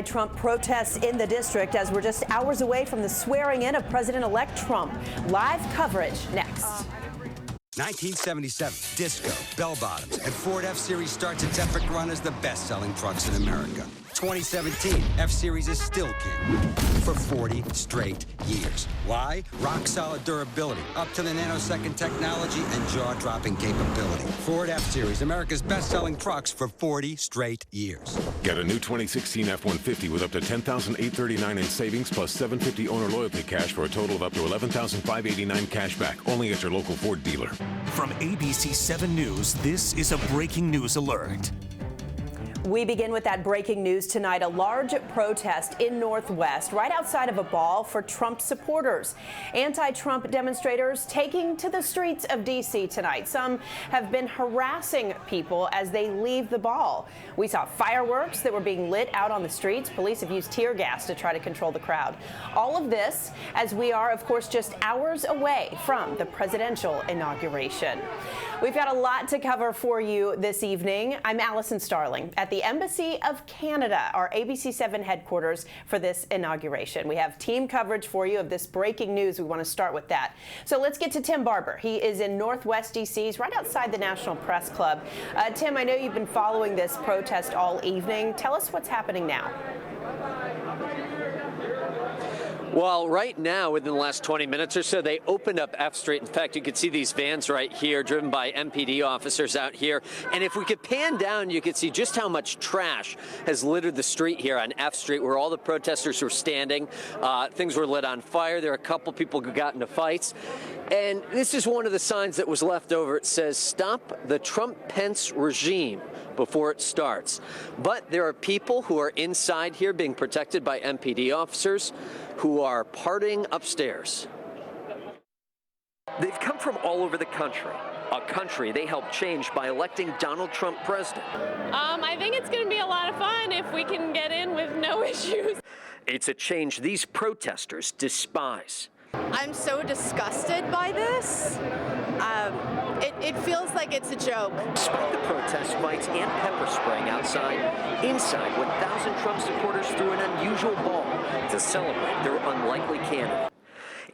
Trump protests in the district as we're just hours away from the swearing in of President-elect Trump. Live coverage next. 1977, Disco, Bell Bottoms, and Ford F-Series starts its epic run as the best-selling trucks in America. 2017, F-Series is still king for 40 straight years. Why? Rock-solid durability, up-to-the nanosecond technology, and jaw-dropping capability. Ford F-Series, America's best-selling trucks for 40 straight years. Get a new 2016 F-150 with up to $10,839 in savings plus $750 owner loyalty cash for a total of up to $11,589 cash back, only at your local Ford dealer. From ABC 7 News, this is a breaking news alert. We begin with that breaking news tonight. A large protest in Northwest, right outside of a ball for Trump supporters. Anti-Trump demonstrators taking to the streets of D.C. tonight. Some have been harassing people as they leave the ball. We saw fireworks that were being lit out on the streets. Police have used tear gas to try to control the crowd. All of this as we are, of course, just hours away from the presidential inauguration. We've got a lot to cover for you this evening. I'm Allison Starling at the Embassy of Canada, our ABC 7 headquarters for this inauguration. We have team coverage for you of this breaking news. We want to start with that. So let's get to Tim Barber. He is in Northwest D.C. He's right outside the National Press Club. Tim, I know you've been following this protest all evening. Tell us what's happening now. Well, right now, within the last 20 minutes or so, they opened up F Street. In fact, you can see these vans right here driven by MPD officers out here. And if we could pan down, you could see just how much trash has littered the street here on F Street, where all the protesters were standing. Things were lit on fire. There were a couple people who got into fights. And this is one of the signs that was left over. It says, "Stop the Trump-Pence regime," before it starts. But there are people who are inside here being protected by MPD officers who are partying upstairs. They've come from all over the country, a country they helped change by electing Donald Trump president. I think it's going to be a lot of fun if we can get in with no issues. It's a change these protesters despise. I'm so disgusted by this. It feels like it's a joke. Despite the protests, fights, and pepper spraying outside, inside 1,000 Trump supporters threw an unusual ball to celebrate their unlikely candidate.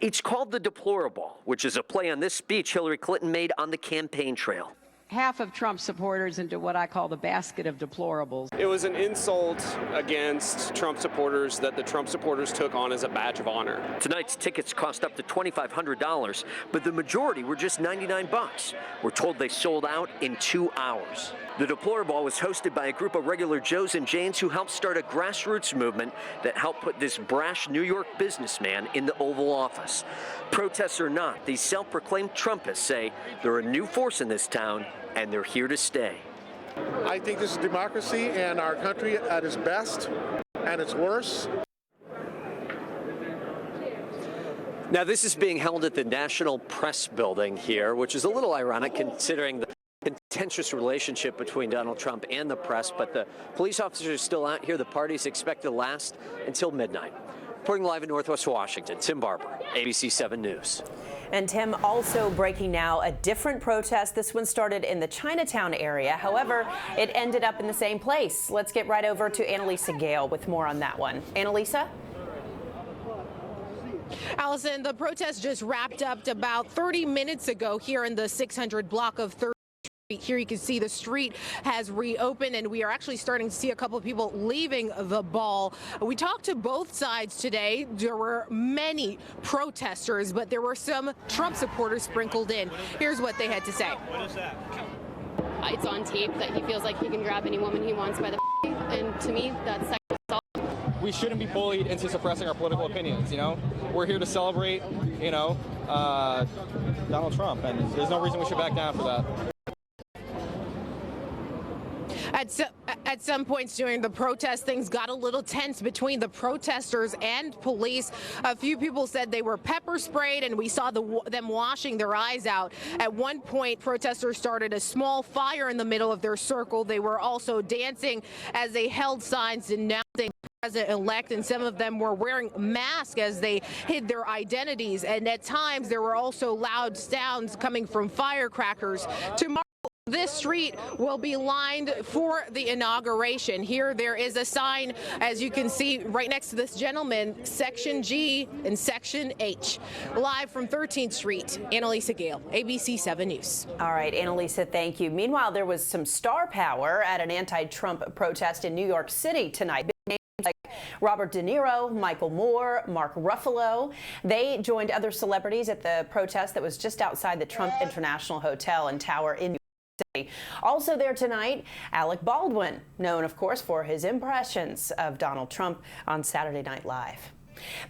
It's called the Deplorable, which is a play on this speech Hillary Clinton made on the campaign trail. Half of Trump supporters into what I call the basket of deplorables. It was an insult against Trump supporters that the Trump supporters took on as a badge of honor. Tonight's tickets cost up to $2,500, but the majority were just $99. We're told they sold out in 2 hours. The Deplorable was hosted by a group of regular Joes and Janes who helped start a grassroots movement that helped put this brash New York businessman in the Oval Office. Protests or not, these self-proclaimed Trumpists say they're a new force in this town, and they're here to stay. I think this is democracy and our country at its best and its worst. Now, this is being held at the National Press Building here, which is a little ironic considering the contentious relationship between Donald Trump and the press, but the police officers are still out here. The party's expected to last until midnight. Reporting live in Northwest Washington, Tim Barber, ABC 7 News. And Tim, also breaking now, a different protest. This one started in the Chinatown area. However, it ended up in the same place. Let's get right over to Annalisa Gale with more on that one. Annalisa? Allison, the protest just wrapped up about 30 minutes ago here in the 600 block of 3rd Street. Here you can see the street has reopened, and we are actually starting to see a couple of people leaving the ball. We talked to both sides today. There were many protesters, but there were some Trump supporters sprinkled in. Here's what they had to say. What is that? It's on tape that he feels like he can grab any woman he wants by the and to me, that's sexual assault. We shouldn't be bullied into suppressing our political opinions, you know? We're here to celebrate, you know, Donald Trump, and there's no reason we should back down for that. At some points during the protest, things got a little tense between the protesters and police. A few people said they were pepper sprayed, and we saw them washing their eyes out. At one point, protesters started a small fire in the middle of their circle. They were also dancing as they held signs denouncing President-elect, and some of them were wearing masks as they hid their identities. And at times, there were also loud sounds coming from firecrackers. Tomorrow This street will be lined for the inauguration. Here there is a sign, as you can see right next to this gentleman, Section G and Section H. Live from 13th Street, Annalisa Gale, ABC 7 News. All right, Annalisa, thank you. Meanwhile, there was some star power at an anti-Trump protest in New York City tonight. Big names like Robert De Niro, Michael Moore, Mark Ruffalo. They joined other celebrities at the protest that was just outside the Trump International Hotel and Tower in New York City. Also there tonight, Alec Baldwin, known, of course, for his impressions of Donald Trump on Saturday Night Live.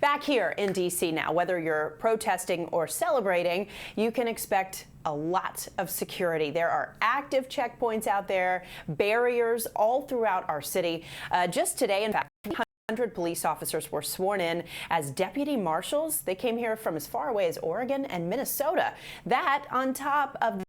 Back here in D.C. now, whether you're protesting or celebrating, you can expect a lot of security. There are active checkpoints out there, barriers all throughout our city. Just today, in fact, 100 police officers were sworn in as deputy marshals. They came here from as far away as Oregon and Minnesota. That on top of